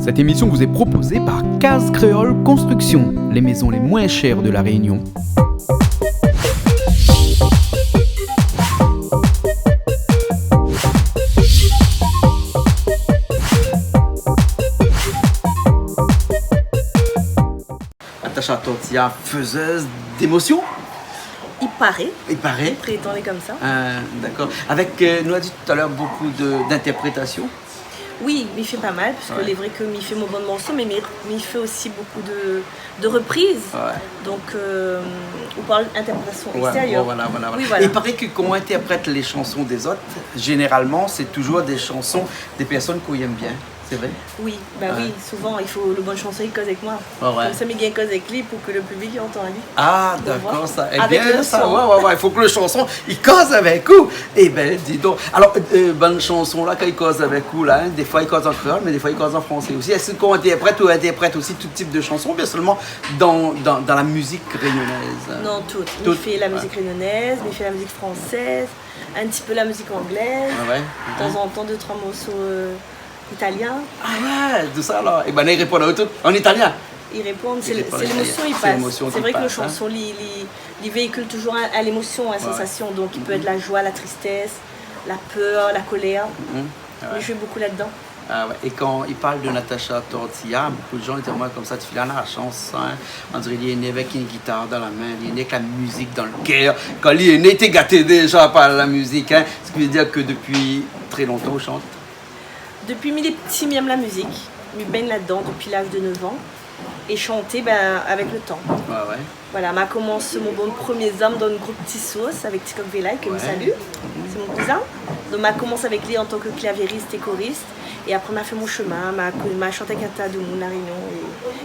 Cette émission vous est proposée par Case Créole Construction, les maisons les moins chères de la Réunion. Natacha Tortilla, faiseuse d'émotions. Il paraît. Il paraît. Prétendez comme ça. D'accord. Avec, nous a dit tout à l'heure, beaucoup d'interprétations. Oui, il fait pas mal, parce que c'est vrai que il fait mon bon morceau, mais il fait aussi beaucoup de reprises. Ouais. Donc, on parle d'interprétation extérieure. Voilà. Oui, voilà. Et il paraît que quand on interprète les chansons des autres, généralement, c'est toujours des chansons des personnes qu'on aime bien. C'est vrai? Oui, oui, souvent il faut le bon chanson, il cause avec moi. Oh, ouais. Comme ça, il gagne cause avec lui pour que le public entende lui. Ah, d'accord, ça. Eh avec bien, le ça, son. ouais, il faut que le chanson, il cause avec vous. Eh bien, dis donc. Alors, bonne chanson là, quand il cause avec vous, là, hein, des fois il cause en créole, mais des fois il cause en français aussi. Est-ce qu'on interprète aussi tout type de chansons, bien seulement dans la musique réunionnaise? Non, toutes. Il fait la musique réunionnaise, il fait la musique française, un petit peu la musique anglaise, de temps en temps 2-3 morceaux italien. Ah ouais, tout ça alors. Et ben là, il répond en italien. Ils répondent, c'est l'émotion, il passe. C'est vrai que le chanson, il véhicule toujours à l'émotion, à la sensation. Donc il peut être la joie, la tristesse, la peur, la colère. Mais je joue beaucoup là-dedans. Ah ouais. Et quand il parle de Natacha Tortilla, beaucoup de gens étaient moi comme ça, tu fais la chanson, hein. On dirait qu'il est né avec une guitare dans la main, il est né avec la musique dans le cœur. Quand il est né, il était gâté déjà par la musique. Hein. Ce qui veut dire que depuis très longtemps, on chante. Depuis mes petits, j'aime la musique. Je baigne là-dedans depuis l'âge de 9 ans. Et chanter avec le temps. Ouais. Voilà, m'a commencé mon bon premier homme dans le groupe Petit Sauce avec Tikok Velay, que je salue. C'est mon cousin. Donc m'a commencé avec lui en tant que clavieriste et choriste. Et après m'a fait mon chemin, m'a chanté avec un tas de monde à Réunion.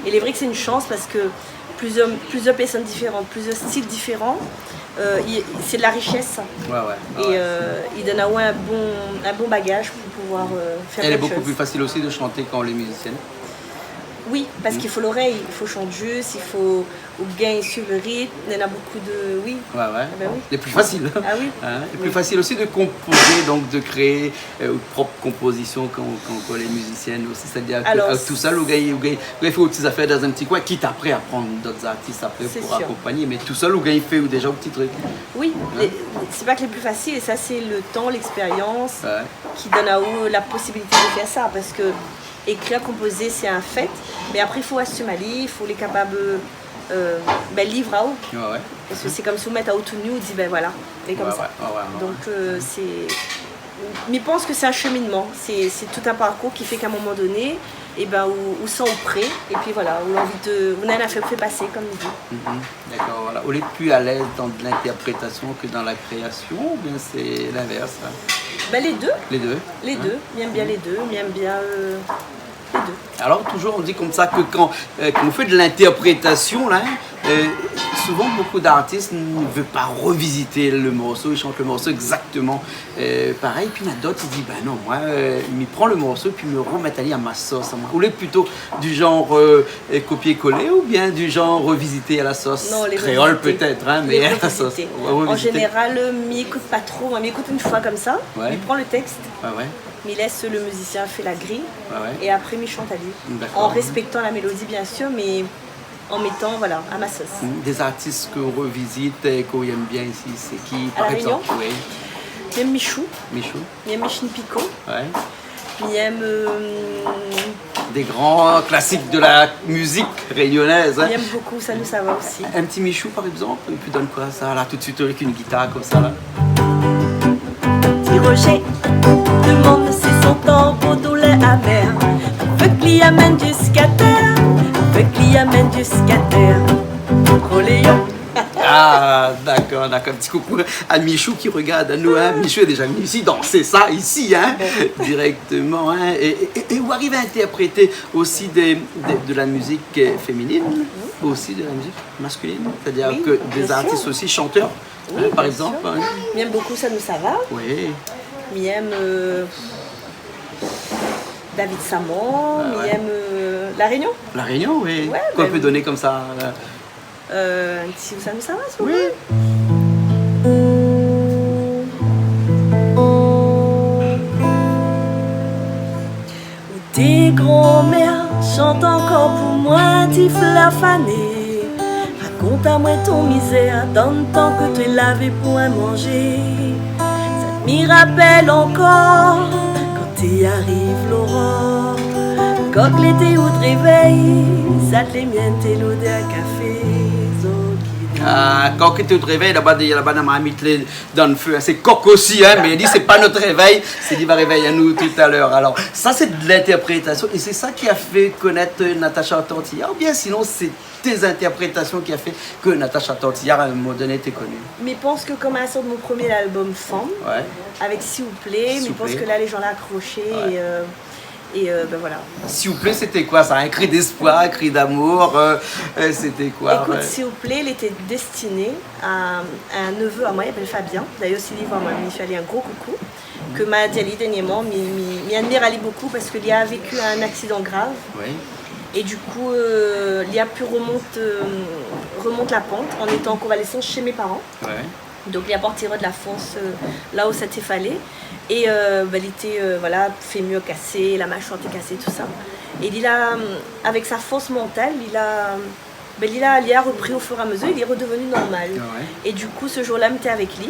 Et il est vrai que c'est une chance parce que plusieurs personnes différentes, plusieurs styles différents. C'est de la richesse. Et il donne à moi un bon bagage pour pouvoir faire Elle est quelque beaucoup chose. plus facile aussi de chanter quand on est musicienne. Oui, parce qu'il faut l'oreille, il faut chanter juste, il faut gagner sur le rythme, il y en a beaucoup de... Oui. Ouais. Ben oui. Les plus faciles. Ah oui. Les plus faciles aussi de composer, donc de créer propre composition quand on est musicienne aussi. C'est-à-dire que tout seul, il faut petites affaires dans un petit coin, quitte après à prendre d'autres artistes après pour accompagner, mais tout seul, il fait déjà un petit truc. Oui, c'est pas que les plus faciles, et ça c'est le temps, l'expérience qui donne à eux la possibilité de faire ça, parce que écrire, composer, c'est un fait, mais après il faut assumer, il faut les capables livre à haut. Parce que c'est comme si vous mettez à haut tout nu, vous dites voilà, et comme ça. Donc c'est... Mais je pense que c'est un cheminement, c'est tout un parcours qui fait qu'à un moment donné, où sont prêts, et puis voilà, où l'envie de... Vous n'avez fait passer, comme il dit. D'accord, voilà. On est plus à l'aise dans l'interprétation que dans la création, ou bien c'est l'inverse? Les deux. Les deux. Les deux. J'aime bien les deux. J'aime bien les deux. Alors toujours on dit comme ça que quand on fait de l'interprétation, là, souvent beaucoup d'artistes ne veulent pas revisiter le morceau, ils chantent le morceau exactement pareil. Puis il y en a d'autres qui disent non, moi, il prend le morceau et puis me remet à ma sauce. Ou plutôt du genre copier-coller ou bien du genre revisiter à la sauce créole peut-être, hein, mais à la sauce. En général, je n'écoute pas trop, je m'écoute une fois comme ça, il prend le texte. Mais laisse le musicien faire la grille et après il chante à lui. En respectant la mélodie bien sûr, mais en mettant à ma sauce. Des artistes qu'on revisite et qu'on aime bien ici, c'est qui par exemple? J'aime Michou. J'aime Michel Picot. J'aime... Des grands classiques de la musique réunionnaise. J'aime beaucoup, ça nous ça va aussi. Un petit Michou par exemple, et puis donne quoi ça là tout de suite avec une guitare comme ça là. Roger demande si son tambour douleur amer veut qu'il y amène jusqu'à terre, Roléon. Ah d'accord, un petit coucou à Michou qui regarde à nous, hein. Michou est déjà venu ici danser ça ici, hein, directement, hein. Et où arrive à interpréter aussi de la musique féminine, aussi de la musique masculine, c'est-à-dire que des artistes aussi chanteurs. Par exemple. J'aime beaucoup ça nous ça va. Oui. J'aime David Samon, j'aime La Réunion. La Réunion, oui. Qu'on peut donner comme ça. Si ça nous ça va, oui. T'es et grand-mère, chante encore pour moi, tif la fanée. Raconte à moi ton misère, dans le temps que tu es lavé pour un manger. Ça m'y rappelle encore, quand t'y arrives l'aurore. Quand l'été ou te réveille, ça te les miennes, t'es l'odeur à café. Quand tu te réveilles, là-bas, il y a la banane à mettre dans le feu. C'est coq aussi, hein, mais il dit c'est pas notre réveil, c'est il va réveiller à nous tout à l'heure. Alors, ça, c'est de l'interprétation et c'est ça qui a fait connaître Natacha Tortillard. Ou bien sinon, c'est tes interprétations qui a fait que Natacha Tortillard, à un moment donné, était connue. Mais je pense que comme à la sorte de mon premier album Femme, avec S'il vous plaît, mais je pense que là, les gens l'ont accroché et ben voilà. S'il vous plaît, c'était quoi ça? Un cri d'espoir, un cri d'amour, c'était quoi? Écoute, S'il vous plaît, il était destiné à un neveu à moi, il s'appelle Fabien. D'ailleurs, s'il y va, moi, je suis allé un gros coucou. Que m'a dit dernièrement, m'y admire Ali beaucoup parce qu'il a vécu un accident grave. Oui. Et du coup, il a pu remonter la pente en étant en convalescence chez mes parents. Ouais. Donc, il a porté de la fonce là où ça t'est fallait. Et il était fait mieux cassé, la mâchoire était cassée, tout ça. Et il a, avec sa force mentale, il a repris au fur et à mesure, il est redevenu normal. Ouais. Et du coup, ce jour-là, j'étais avec lui.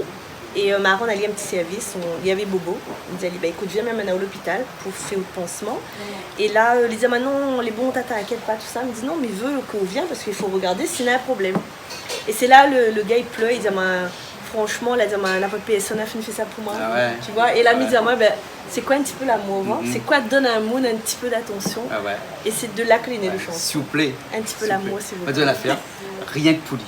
Et Maron a allé un petit service, il y avait Bobo. Il disait, écoute, viens même à l'hôpital pour faire le pansement. Et là, il disait, non, les bons tata, t'inquiète pas, tout ça. Il me dit, non, mais il veut qu'on vienne parce qu'il faut regarder s'il y a un problème. Et c'est là, le gars, il pleure, il dit, franchement, il a dit, n'importe personne n'a fait ça pour moi. Ah ouais. Tu vois, et là, il me dit, c'est quoi un petit peu l'amour, c'est quoi donne à un monde un petit peu d'attention. Ah ouais. Et c'est de là que l'est né le chant. S'il vous plaît. Un petit peu l'amour, s'il vous plaît. Pas de l'affaire, rien que pour lui.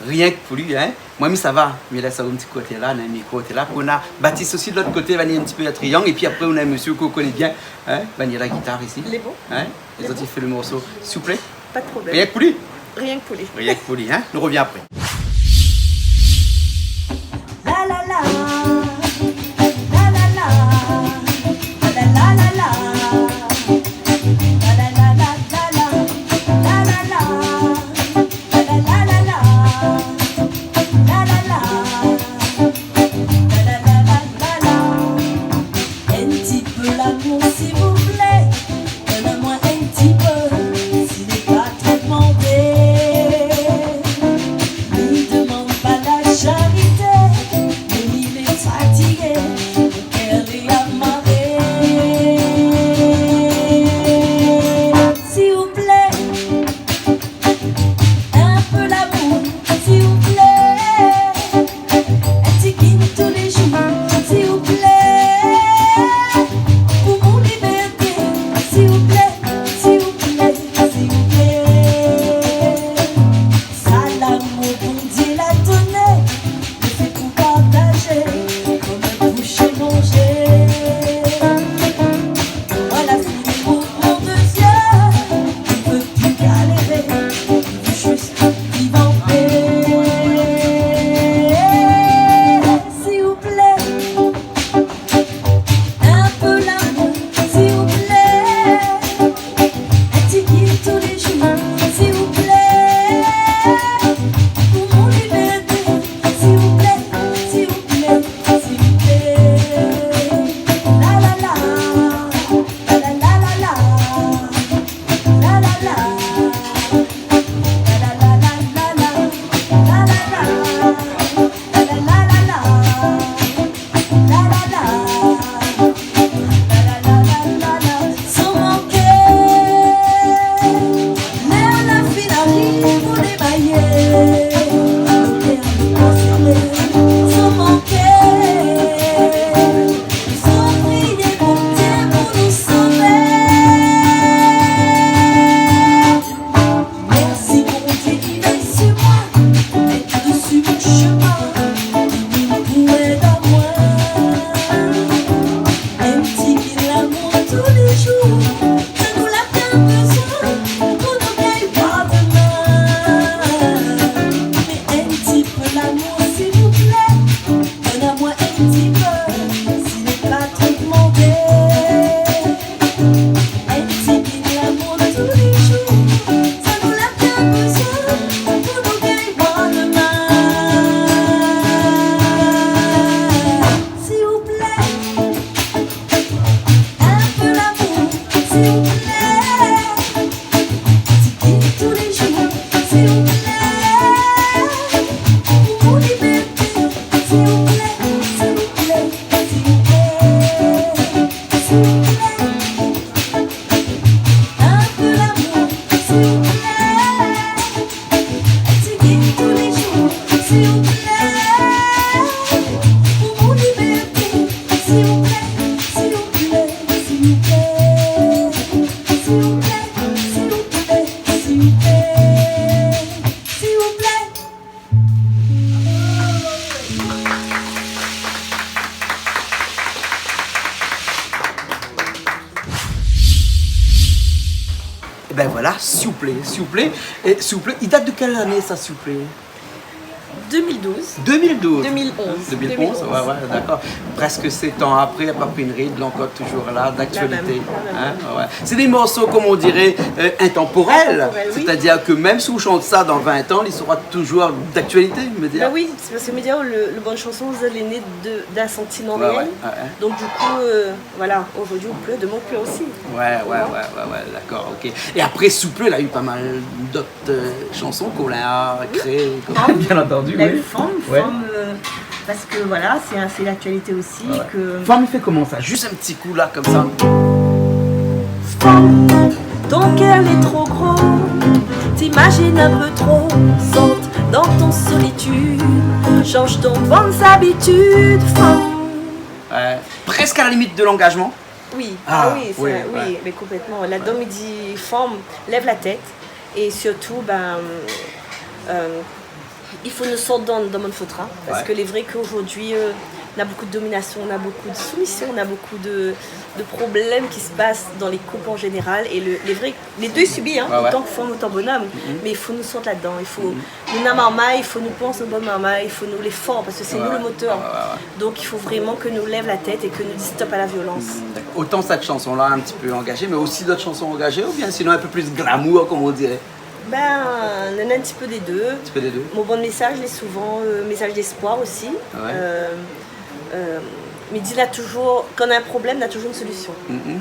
Rien que pour lui, hein. Moi, mais ça va. Mais là, ça va un petit côté là, on a un micro côté là. On a Baptiste aussi de l'autre côté, il va venir un petit peu à triangle. Et puis après, on a un monsieur qu'on connaît bien, hein. Il va venir la guitare ici. Les bons. Hein. Les autres, il fait le morceau. S'il vous plaît. Pas de problème. Rien que pour lui. Rien que pour lui. Rien que pour lui, hein. On revient après. La la la. La la la. La la la la. Ben voilà, s'il vous plaît, s'il vous plaît. Et s'il vous plaît, il date de quelle année ça, s'il vous plaît? 2012. 2012. 2011. 2011, ouais, d'accord. Presque 7 ans après, Papinerie, de l'encore toujours là, d'actualité. Hein, ouais. C'est des morceaux, comme on dirait, intemporels. Oui. C'est-à-dire que même si on chante ça dans 20 ans, il sera toujours d'actualité, me dire. Ben oui, c'est parce que Média, le bonne chanson, vous allez né d'un sentiment réel. Ouais. Donc du coup, voilà, aujourd'hui on pleut, demain on pleut aussi. Ouais, d'accord, ok. Et après, Souple, il a eu pas mal d'autres chansons qu'on a créées. Bien entendu, Il a eu Femme, parce que voilà, c'est l'actualité aussi. Que... Femme, il fait comment ça? Juste un petit coup là, comme ça. Femme, ton cœur est trop gros, t'imagines un peu trop, saute dans ton solitude, change ton bonnes habitudes, femme. Presque à la limite de l'engagement. Oui, oui, mais complètement. Là-dedans, il dit femme, lève la tête, et surtout, il faut nous sortir dans mon foutra, parce que les vrais qu'aujourd'hui, on a beaucoup de domination, on a beaucoup de soumission, on a beaucoup de problèmes qui se passent dans les couples en général. Et les deux subissent, autant que femme, autant bonhomme. Mais il faut nous sortir là-dedans. Il faut nous maman, il faut nous penser au bon maman, il faut nous les forts, parce que c'est nous le moteur. Donc il faut vraiment que nous lève la tête et que nous disons stop à la violence. Autant cette chanson-là, un petit peu engagée, mais aussi d'autres chansons engagées, ou bien sinon un peu plus glamour, comme on dirait? On en a un petit peu des deux. Mon bon message est souvent message d'espoir aussi. Mais dit là toujours, quand on a un problème, on a toujours une solution.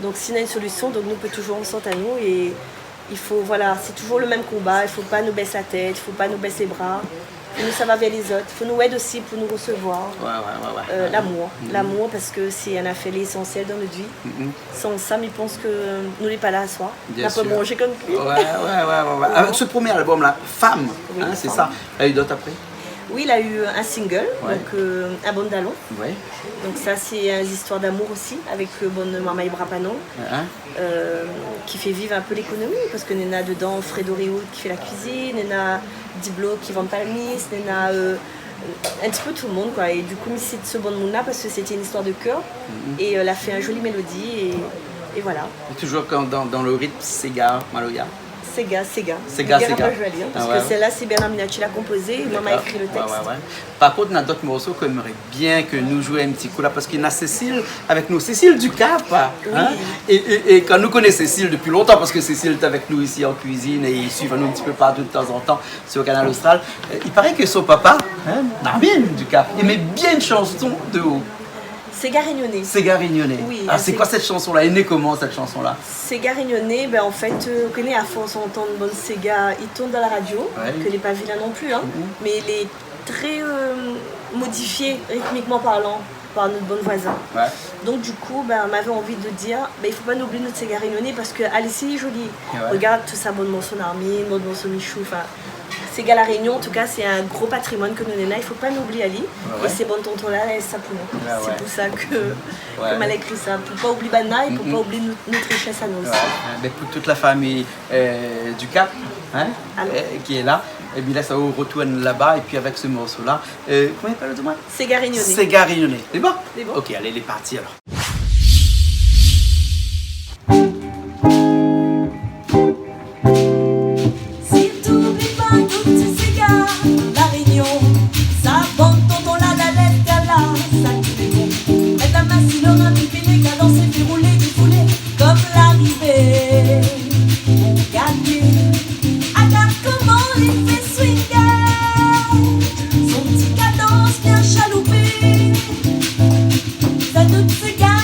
Donc s'il y a une solution, donc nous peut toujours en sortir à nous et il faut, voilà, c'est toujours le même combat. Il ne faut pas nous baisser la tête, il ne faut pas nous baisser les bras. Nous, ça va vers les autres. Il faut nous aider aussi pour nous recevoir. L'amour, parce que c'est un affaire essentiel dans notre vie. Sans ça, je pense que nous n'est pas là à soi. On n'a pas mangé comme lui. Avec ce premier album-là, Femme, c'est ça. Il y a eu d'autres après? Oui, il a eu un single, donc un bon dallon. Donc ça, c'est une histoire d'amour aussi, avec bonne Maman Ibrapanon, qui fait vivre un peu l'économie, parce que Nena dedans, Fredo Rio qui fait la cuisine, Nena Diblo qui vend pas la mise, Nena un petit peu tout le monde, quoi. Et du coup, c'est de ce bon monde-là, parce que c'était une histoire de cœur, et elle a fait une jolie mélodie, et voilà. Et toujours dans le rythme Sega, Maloya. Sega. Parce que celle-là, c'est Bernard Minacci l'a composée et maman a écrit le texte. Par contre, on a d'autres morceaux qu'on aimerait bien que nous jouions un petit coup là, parce qu'il y a Cécile avec nous, Cécile du Cap. Et quand nous connaissons Cécile depuis longtemps, parce que Cécile est avec nous ici en cuisine et il suit nous un petit peu partout de temps en temps sur le Canal Austral. Il paraît que son papa, Narbin du Cap, aimait bien une chanson de haut. Sega Réunionnais. Sega Réunionnais. Oui. C'est quoi cette chanson-là? Elle est née comment cette chanson-là? Sega Réunionnais, en fait, on connaît à force d'entendre bonne Sega, il tourne dans la radio, que n'est pas vilain non plus, mais il est très modifié rythmiquement parlant par notre bon voisin. Donc du coup, on m'avait envie de dire, il ne faut pas nous oublier notre Sega Réunionnais parce que Alice est jolie. Regarde tout ça, bonne morceau Narmine, bonne morceau Michou, Sega La Réunion, en tout cas, c'est un gros patrimoine que nous avons là. Il ne faut pas nous oublier Ali. Et ces bonnes tontons-là, ça pour nous. C'est pour ça que elle a écrit ça. Pour ne pas oublier Bana et pour ne pas oublier notre richesse à nous aussi. Pour toute la famille du Cap, qui est là, et bien là, ça retourne là-bas. Et puis avec ce morceau-là, comment il s'appelle le domaine? Sega Réunionnais. Sega Réunionnais. C'est bon? C'est bon. Ok, allez, les parties alors. Son petit cadence bien chaloupé, ça doute se gare.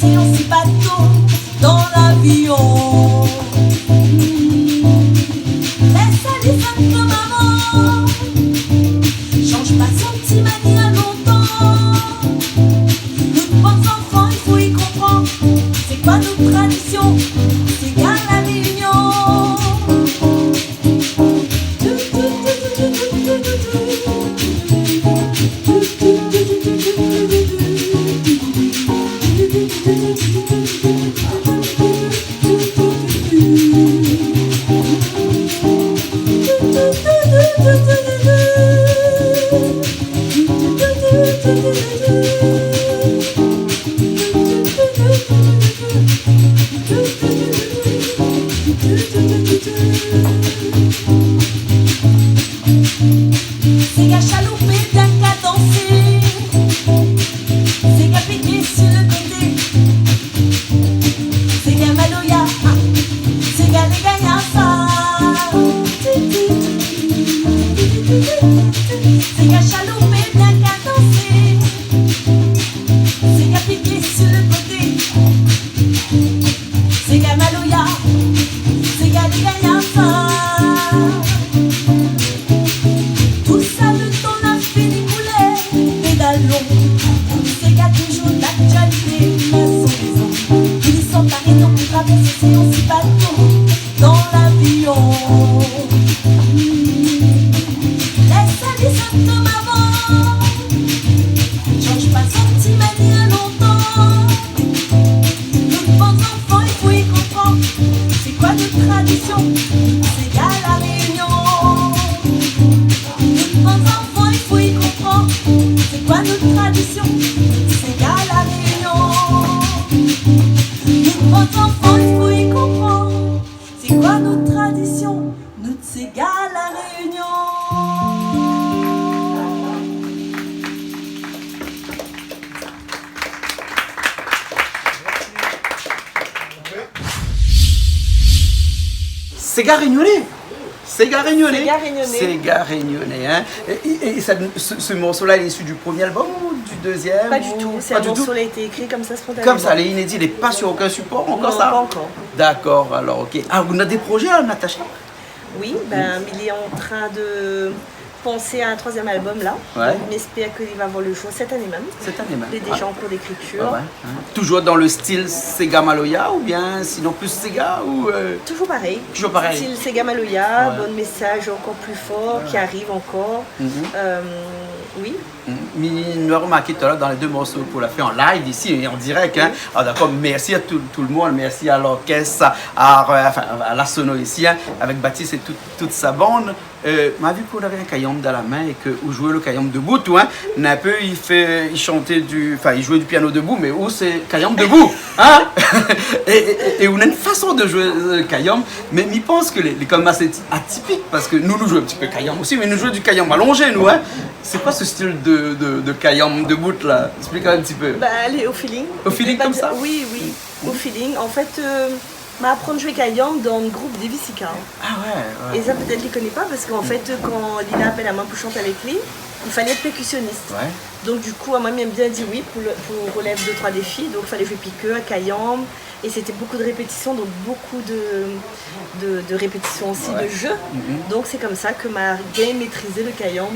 c'est aussi bateau dans l'avion. Laisse aller de maman, change pas son petit mani à longtemps. Nous bons enfants, il faut y comprendre, c'est quoi notre tradition, c'est bien la réunion. C'est gars chaloupé, bien qu'à danser. C'est gars piqué sur le côté. C'est gars maloya. C'est gars les gagnants ça. C'est gars chaloupé, bien qu'à danser. C'est gars piqué sur le côté. C'est gars maloya. C'est gars les gagnants ça. Tout ça le temps n'a fait découler, pédalons. C'est gars toujours d'actualité, mais sans raison. Ils sont parés donc pour traverser, c'est aussi bateau dans l'avion. Laisse aller ça comme avant, change pas son petit mani à longtemps. Nos bons enfants, il faut y comprendre, c'est quoi notre tradition, c'est gars la réunion. Nos bons enfants, il faut y comprendre, c'est quoi notre tradition, c'est gars la réunion. Nos bons enfants, il faut y comprendre, c'est quoi notre tradition, notre c'est gars la réunion. C'est gars réunionnais. C'est gars réunionnais. C'est gars réunionnais. C'est gars réunionnais, hein. Et ce morceau-là, il est issu du premier album ou du deuxième? Pas du tout, c'est Pas un du morceau tout. qui a été écrit comme ça spontanément. Comme ça, il est inédit, il n'est pas sur aucun support encore Non, ça? pas encore. D'accord, alors ok. Ah, vous avez des projets, Natacha? Oui, ben, il est en train de penser à un troisième album là. Ouais. On espère qu'il va voir le jour cette année même. Cette année même. Il est déjà en cours d'écriture. Ah ouais, hein. Toujours dans le style Sega Maloya ou bien sinon plus Sega ou Toujours pareil. Toujours pareil. Style Sega Maloya, Ouais. bon message encore plus fort qui arrive encore. Oui. nous avons remarqué tout à l'heure dans les deux morceaux qu'on a fait en live ici et en direct. Hein. Alors d'accord, merci à tout le monde, merci à l'orchestre, à la sono ici, hein, avec Baptiste et toute sa bande. M'a vu qu'on avait un caillom dans la main et que vous jouez le caillom debout, tout, hein. Un peu, il chantait il jouait du piano debout, mais où c'est caillom debout, hein. et on a une façon de jouer le caillom, mais je pense que les comme assez atypique parce que nous jouons un petit peu caillom aussi, mais nous jouons du caillom allongé, nous, hein. C'est quoi ce style de caillom debout là? Explique un petit peu. Bah, allez, au feeling. Au feeling comme ça? Oui, oui, au feeling. En fait, apprendre à jouer caillom dans le groupe des Vissika. Ah ouais. Et ça, peut-être, il ne connaît pas parce qu'en fait, quand Lina appelle à main pour chanter avec lui, il fallait être percussionniste. Ouais. Donc, du coup, moi, m'aime bien dit oui pour relève 2-3 défis. Donc, il fallait jouer piqueux, caillom. Et c'était beaucoup de répétitions, donc beaucoup de répétitions aussi, Ouais. de jeux. Donc, c'est comme ça que m'a bien maîtrisé le caillom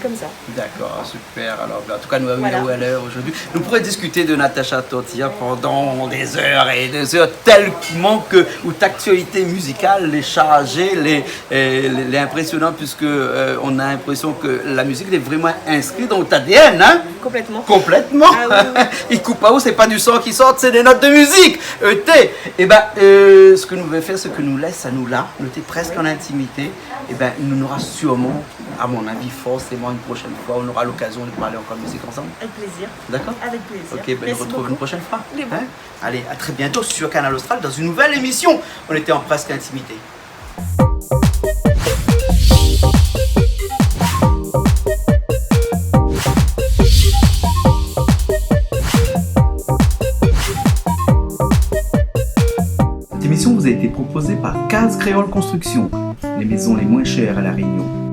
comme ça. D'accord, super. Alors, en tout cas, nous avons Voilà. eu à l'heure aujourd'hui. Nous pourrions discuter de Natacha Tortilla pendant des heures et des heures, tellement que l'actualité musicale est chargée, est impressionnante, puisque on a l'impression que la musique est vraiment inscrite dans notre ADN, hein? Complètement. Complètement. Ah oui, Il coupe pas où, c'est pas du son qui sort, c'est des notes de musique. Et ben, ce que nous voulons faire, ce que nous laisse à nous là, nous était presque en intimité. Et ben, nous aura sûrement, à mon avis, forcément une prochaine fois, on aura l'occasion de parler encore musique ensemble. Avec plaisir. D'accord? Avec plaisir. Ok, ben nous Merci retrouvons beaucoup. une prochaine fois. Les bons. Hein? Allez, à très bientôt sur Canal Austral dans une nouvelle émission. On était en presque intimité. Cette émission vous a été proposée par Case Créole Construction, les maisons les moins chères à La Réunion.